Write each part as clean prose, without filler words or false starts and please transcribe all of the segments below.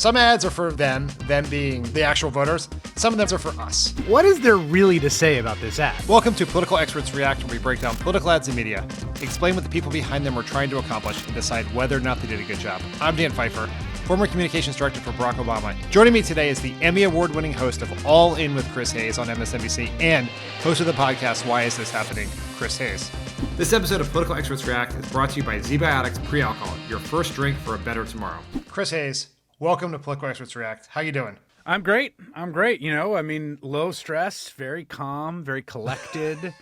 Some ads are for them being the actual voters. Some of them are for us. What is there really to say about this ad? Welcome to Political Experts React, where we break down political ads in media, explain what the people behind them are trying to accomplish, and decide whether or not they did a good job. I'm Dan Pfeiffer, former communications director for Barack Obama. Joining me today is the Emmy Award-winning host of All In with Chris Hayes on MSNBC and host of the podcast Why Is This Happening, Chris Hayes. This episode of Political Experts React is brought to you by ZBiotics Pre-Alcohol, your first drink for a better tomorrow. Chris Hayes, welcome to Political Experts React. How you doing? I'm great. You know, I mean, low stress, very calm, very collected.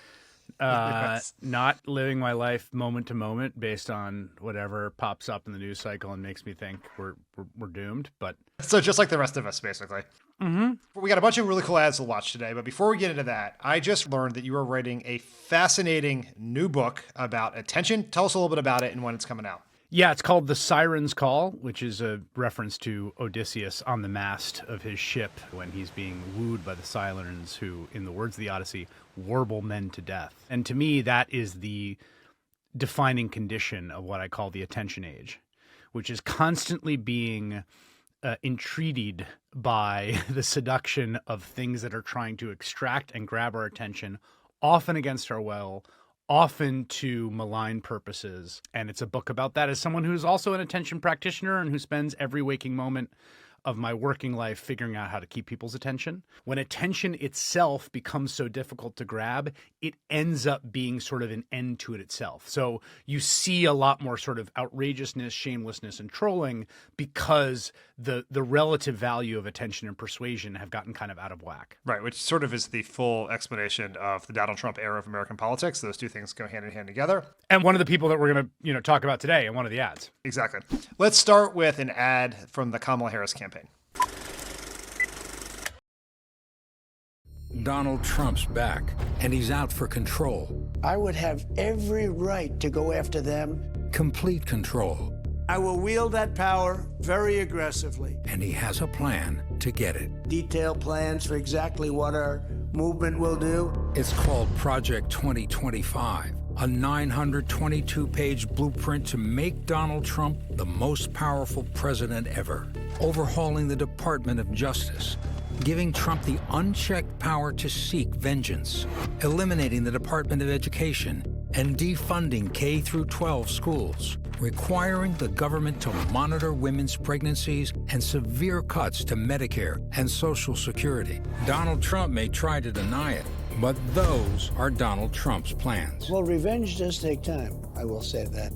Yes. Not living my life moment to moment based on whatever pops up in the news cycle and makes me think we're doomed. But so just like the rest of us, basically. Mm-hmm. We got a bunch of really cool ads to watch today, but before we get into that, I just learned that you are writing a fascinating new book about attention. Tell us a little bit about it and when it's coming out. Yeah, it's called The Siren's Call, which is a reference to Odysseus on the mast of his ship when he's being wooed by the Sirens who, in the words of the Odyssey, warble men to death. And to me, that is the defining condition of what I call the attention age, which is constantly being entreated by the seduction of things that are trying to extract and grab our attention, often against our will, often to malign purposes. And it's a book about that as someone who's also an attention practitioner and who spends every waking moment of my working life figuring out how to keep people's attention. When attention itself becomes so difficult to grab, it ends up being sort of an end to it itself. So you see a lot more sort of outrageousness, shamelessness, and trolling because the relative value of attention and persuasion have gotten kind of out of whack. Right, which sort of is the full explanation of the Donald Trump era of American politics. Those two things go hand in hand together. And one of the people that we're going to talk about today in one of the ads. Exactly. Let's start with an ad from the Kamala Harris campaign. Donald Trump's back, and he's out for control. I would have every right to go after them. Complete control. I will wield that power very aggressively. And he has a plan to get it. Detailed plans for exactly what our movement will do. It's called Project 2025, a 922-page blueprint to make Donald Trump the most powerful president ever. Overhauling the Department of Justice, giving Trump the unchecked power to seek vengeance, eliminating the Department of Education, and defunding K-12 schools, requiring the government to monitor women's pregnancies and severe cuts to Medicare and Social Security. Donald Trump may try to deny it, but those are Donald Trump's plans. Well, revenge does take time, I will say that.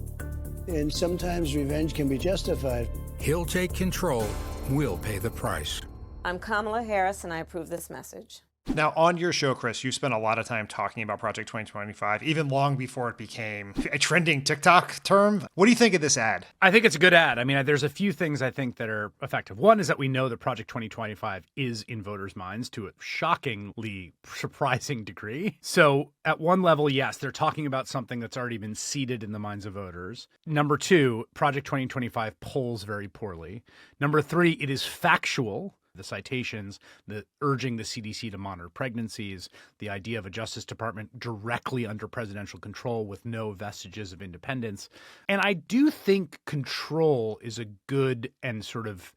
And sometimes revenge can be justified. He'll take control, we'll pay the price. I'm Kamala Harris, and I approve this message. Now, on your show, Chris, you spent a lot of time talking about Project 2025, even long before it became a trending TikTok term. What do you think of this ad? I think it's a good ad. I mean, there's a few things I think that are effective. One is that we know that Project 2025 is in voters' minds to a shockingly surprising degree. So at one level, yes, they're talking about something that's already been seeded in the minds of voters. Number two, Project 2025 polls very poorly. Number three, it is factual. The citations, the urging the CDC to monitor pregnancies, the idea of a Justice Department directly under presidential control with no vestiges of independence. And I do think control is a good and sort of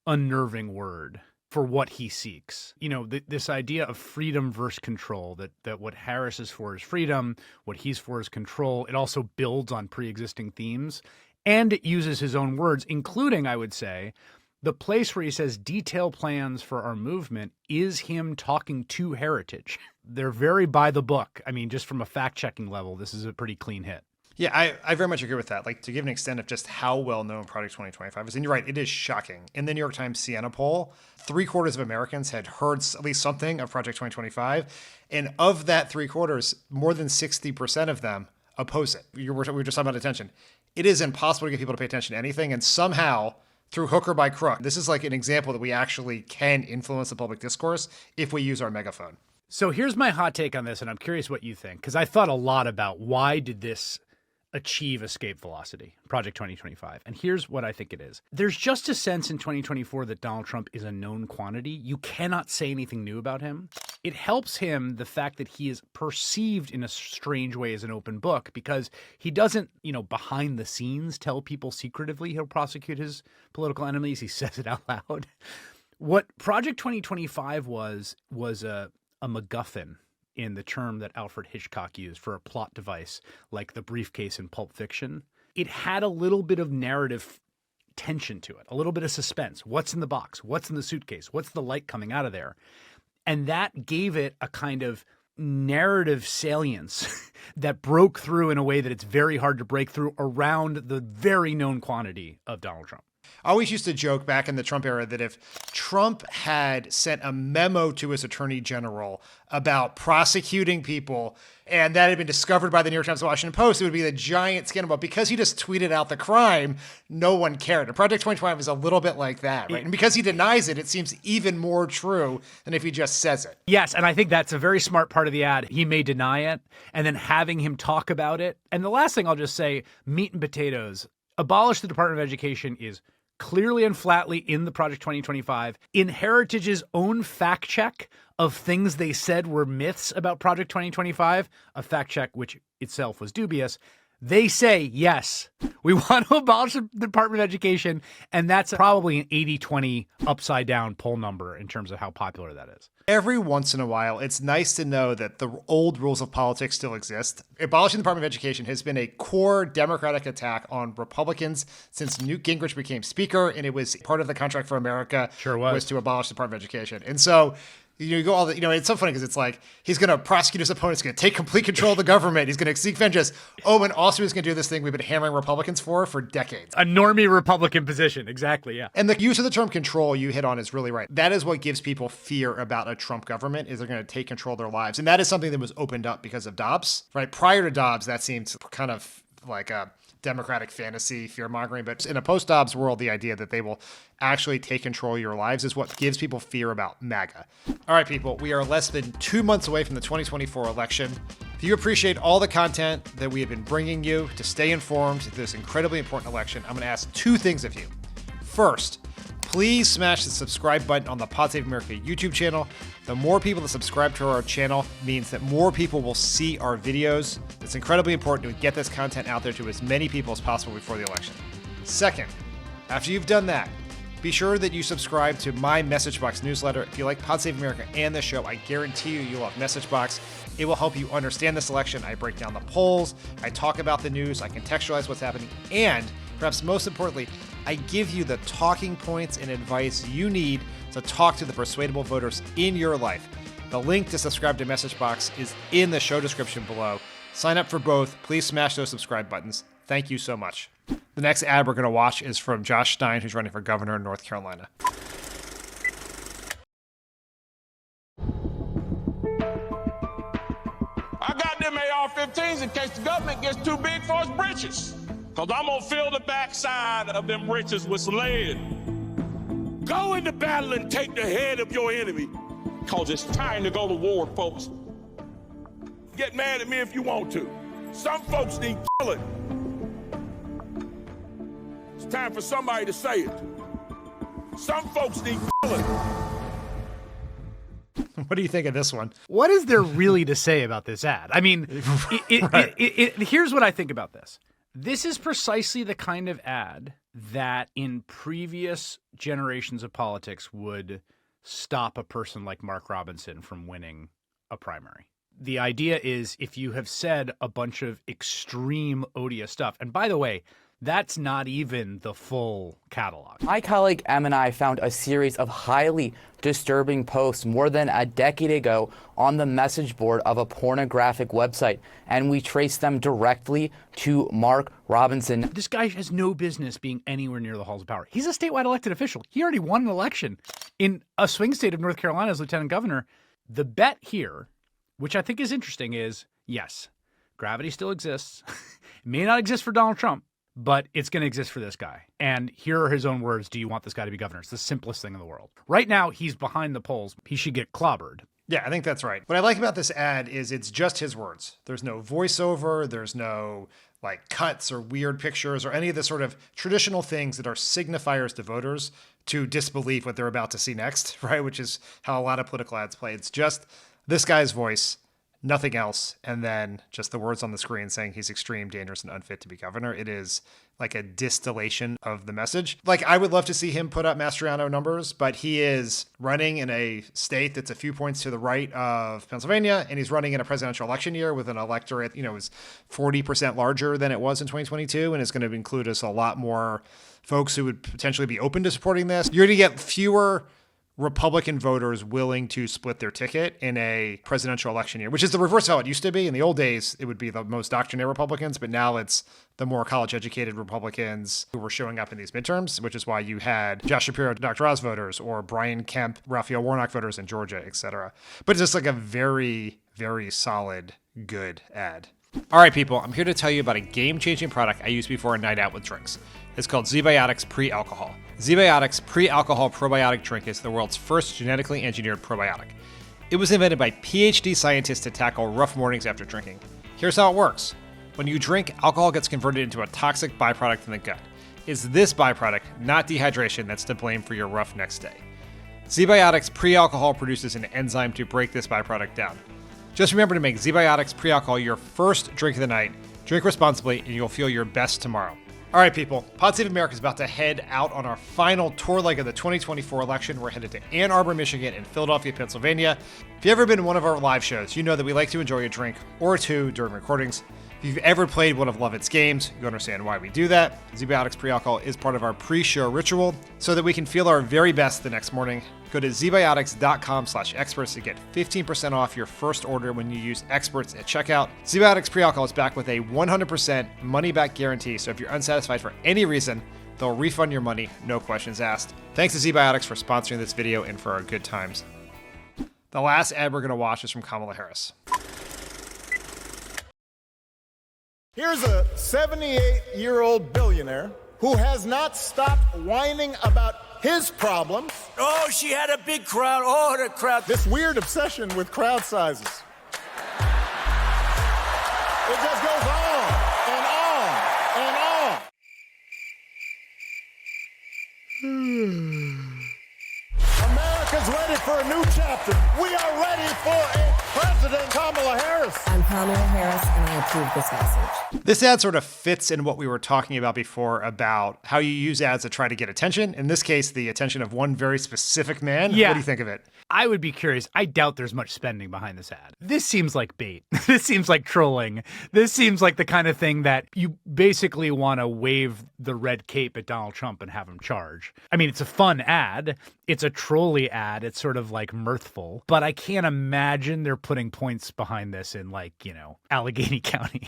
unnerving word for what he seeks. You know, this idea of freedom versus control, that what Harris is for is freedom, what he's for is control. It also builds on pre-existing themes, and it uses his own words, including, I would say, the place where he says detailed plans for our movement is him talking to Heritage. They're very by the book. I mean, just from a fact-checking level, this is a pretty clean hit. Yeah, I very much agree with that. Like, to give an extent of just how well-known Project 2025 is, and you're right, it is shocking. In the New York Times Siena poll, 3/4 of Americans had heard at least something of Project 2025. And of that 3/4, more than 60% of them oppose it. We were just talking about attention. It is impossible to get people to pay attention to anything, and somehow, through hook or by crook, this is like an example that we actually can influence the public discourse if we use our megaphone. So here's my hot take on this, and I'm curious what you think, because I thought a lot about why did this achieve escape velocity, Project 2025. And here's what I think it is. There's just a sense in 2024 that Donald Trump is a known quantity. You cannot say anything new about him. It helps him, the fact that he is perceived in a strange way as an open book, because he doesn't, behind the scenes tell people secretively he'll prosecute his political enemies. He says it out loud. What Project 2025 was a MacGuffin, in the term that Alfred Hitchcock used for a plot device like the briefcase in Pulp Fiction. It had a little bit of narrative tension to it, a little bit of suspense. What's in the box? What's in the suitcase? What's the light coming out of there? And that gave it a kind of narrative salience that broke through in a way that it's very hard to break through around the very known quantity of Donald Trump. I always used to joke back in the Trump era that if Trump had sent a memo to his attorney general about prosecuting people and that had been discovered by the New York Times and Washington Post, it would be the giant scandal. But because he just tweeted out the crime, no one cared. And Project 2025 is a little bit like that, right? And because he denies it, it seems even more true than if he just says it. Yes, and I think that's a very smart part of the ad. He may deny it, and then having him talk about it. And the last thing I'll just say, meat and potatoes. Abolish the Department of Education is clearly and flatly in the Project 2025. In Heritage's own fact check of things they said were myths about Project 2025, a fact check which itself was dubious, they say, yes, we want to abolish the Department of Education, and that's probably an 80-20 upside down poll number in terms of how popular that is. Every once in a while, it's nice to know that the old rules of politics still exist. Abolishing the Department of Education has been a core Democratic attack on Republicans since Newt Gingrich became Speaker, and it was part of the Contract for America was to abolish the Department of Education. And so you go all the, it's so funny because it's like he's going to prosecute his opponents, going to take complete control of the government. He's going to seek vengeance. Oh, and also he's going to do this thing we've been hammering Republicans for decades. A normie Republican position. Exactly. Yeah. And the use of the term control you hit on is really right. That is what gives people fear about a Trump government, is they're going to take control of their lives. And that is something that was opened up because of Dobbs, right? Prior to Dobbs, that seemed kind of like a Democratic fantasy, fear-mongering. But in a post-Dobbs world, the idea that they will actually take control of your lives is what gives people fear about MAGA. All right, people, we are less than 2 months away from the 2024 election. If you appreciate all the content that we have been bringing you to stay informed of this incredibly important election, I'm going to ask two things of you. First, please smash the subscribe button on the Pod Save America YouTube channel. The more people that subscribe to our channel means that more people will see our videos. It's incredibly important to get this content out there to as many people as possible before the election. Second, after you've done that, be sure that you subscribe to my Messagebox newsletter. If you like Pod Save America and the show, I guarantee you'll love Messagebox. It will help you understand this election. I break down the polls, I talk about the news, I contextualize what's happening, and perhaps most importantly, I give you the talking points and advice you need to talk to the persuadable voters in your life. The link to subscribe to Messagebox is in the show description below. Sign up for both. Please smash those subscribe buttons. Thank you so much. The next ad we're going to watch is from Josh Stein, who's running for governor in North Carolina. I got them AR-15s in case the government gets too big for its britches. Because I'm going to fill the backside of them britches with some lead. Go into battle and take the head of your enemy. Because it's time to go to war, folks. Get mad at me if you want to. Some folks need killing. It's time for somebody to say it. Some folks need killing. What do you think of this one? What is there really to say about this ad? I mean, here's what I think about this. This is precisely the kind of ad that in previous generations of politics would stop a person like Mark Robinson from winning a primary. The idea is if you have said a bunch of extreme odious stuff, and by the way, that's not even the full catalog. My colleague Em and I found a series of highly disturbing posts more than a decade ago on the message board of a pornographic website, and we traced them directly to Mark Robinson. This guy has no business being anywhere near the halls of power. He's a statewide elected official. He already won an election in a swing state of North Carolina as lieutenant governor. The bet here, which I think is interesting, is yes, gravity still exists. It may not exist for Donald Trump, but it's going to exist for this guy. And here are his own words. Do you want this guy to be governor? It's the simplest thing in the world. Right now, he's behind the polls. He should get clobbered. Yeah, I think that's right. What I like about this ad is it's just his words. There's no voiceover. There's no like cuts or weird pictures or any of the sort of traditional things that are signifiers to voters to disbelieve what they're about to see next, right? Which is how a lot of political ads play. It's just this guy's voice, nothing else, and then just the words on the screen saying he's extreme, dangerous, and unfit to be governor. It is like a distillation of the message. Like, I would love to see him put up Mastriano numbers, but he is running in a state that's a few points to the right of Pennsylvania, and he's running in a presidential election year with an electorate, is 40% larger than it was in 2022, and it's going to include us a lot more folks who would potentially be open to supporting this. You're going to get fewer Republican voters willing to split their ticket in a presidential election year, which is the reverse of how it used to be. In the old days, it would be the most doctrinaire Republicans, but now it's the more college-educated Republicans who were showing up in these midterms, which is why you had Josh Shapiro, Dr. Oz voters, or Brian Kemp, Raphael Warnock voters in Georgia, et cetera. But it's just like a very, very solid, good ad. All right, people, I'm here to tell you about a game-changing product I use before a night out with drinks. It's called ZBiotics Pre-Alcohol. ZBiotics Pre-Alcohol Probiotic Drink is the world's first genetically engineered probiotic. It was invented by PhD scientists to tackle rough mornings after drinking. Here's how it works. When you drink, alcohol gets converted into a toxic byproduct in the gut. It's this byproduct, not dehydration, that's to blame for your rough next day. ZBiotics Pre-Alcohol produces an enzyme to break this byproduct down. Just remember to make ZBiotics Pre-Alcohol your first drink of the night. Drink responsibly, and you'll feel your best tomorrow. All right, people. Pod Save America is about to head out on our final tour leg of the 2024 election. We're headed to Ann Arbor, Michigan, and Philadelphia, Pennsylvania. If you've ever been to one of our live shows, you know that we like to enjoy a drink or two during recordings. If you've ever played one of Lovett's games, you understand why we do that. ZBiotics Pre-Alcohol is part of our pre-show ritual so that we can feel our very best the next morning. Go to zbiotics.com/experts to get 15% off your first order when you use experts at checkout. ZBiotics Pre-Alcohol is back with a 100% money-back guarantee, so if you're unsatisfied for any reason, they'll refund your money, no questions asked. Thanks to ZBiotics for sponsoring this video and for our good times. The last ad we're going to watch is from Kamala Harris. Here's a 78-year-old billionaire who has not stopped whining about his problems. Oh, she had a big crowd. Oh, the crowd. This weird obsession with crowd sizes. It just goes on and on and on. America's ready for a new chapter. We are ready for a President Kamala Harris. I'm Kamala Harris, and I approve this message. This ad sort of fits in what we were talking about before about how you use ads to try to get attention. In this case, the attention of one very specific man. Yeah. What do you think of it? I would be curious. I doubt there's much spending behind this ad. This seems like bait. This seems like trolling. This seems like the kind of thing that you basically want to wave the red cape at Donald Trump and have him charge. I mean, it's a fun ad. It's a trolly ad. It's sort of like mirthful. But I can't imagine they're putting points behind this in Allegheny County.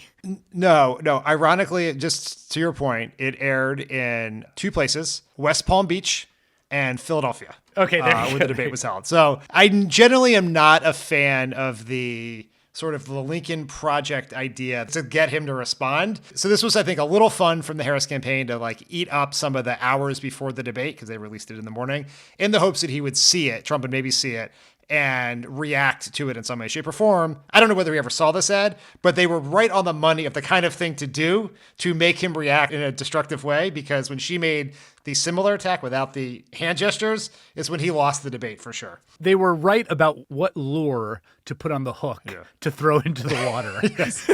No. Ironically, just to your point, it aired in two places, West Palm Beach and Philadelphia. Okay, where the debate was held. So I generally am not a fan of the sort of the Lincoln Project idea to get him to respond. So this was, I think, a little fun from the Harris campaign to eat up some of the hours before the debate, because they released it in the morning, in the hopes that he would see it, Trump would maybe see it, and react to it in some way, shape, or form. I don't know whether he ever saw this ad, but they were right on the money of the kind of thing to do to make him react in a destructive way, because when she made the similar attack without the hand gestures is when he lost the debate for sure. They were right about what lure to put on the hook to throw into the water. Yes.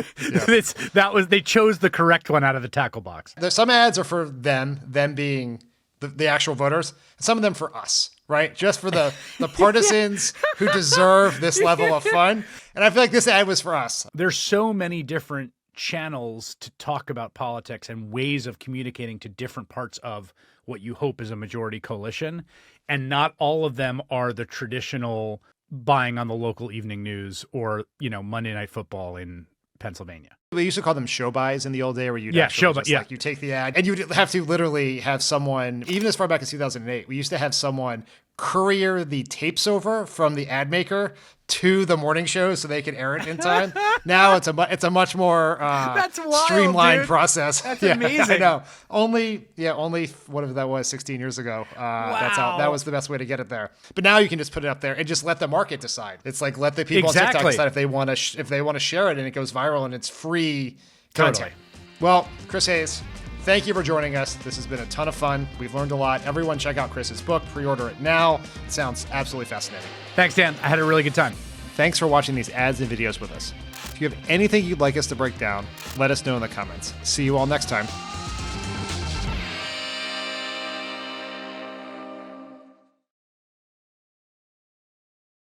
They chose the correct one out of the tackle box. There's some ads are for them being the actual voters, and some of them for us, right? Just for the partisans who deserve this level of fun. And I feel like this ad was for us. There's so many different channels to talk about politics and ways of communicating to different parts of what you hope is a majority coalition. And not all of them are the traditional buying on the local evening news or, Monday Night Football in Pennsylvania. We used to call them show buys in the old day, where you'd you take the ad and you'd have to literally have someone, even as far back as 2008, we used to have someone courier the tapes over from the ad maker to the morning show so they could air it in time. Now it's a much more That's wild, streamlined dude. process. That's amazing. I know. Only whatever that was 16 years ago. Wow. That was the best way to get it there. But now you can just put it up there and just let the market decide. It's like let the people on TikTok decide if they want to share it, and it goes viral and it's free content. Well, Chris Hayes, thank you for joining us. This has been a ton of fun. We've learned a lot. Everyone check out Chris's book. Pre-order it now. It sounds absolutely fascinating. Thanks, Dan. I had a really good time. Thanks for watching these ads and videos with us. If you have anything you'd like us to break down, let us know in the comments. See you all next time.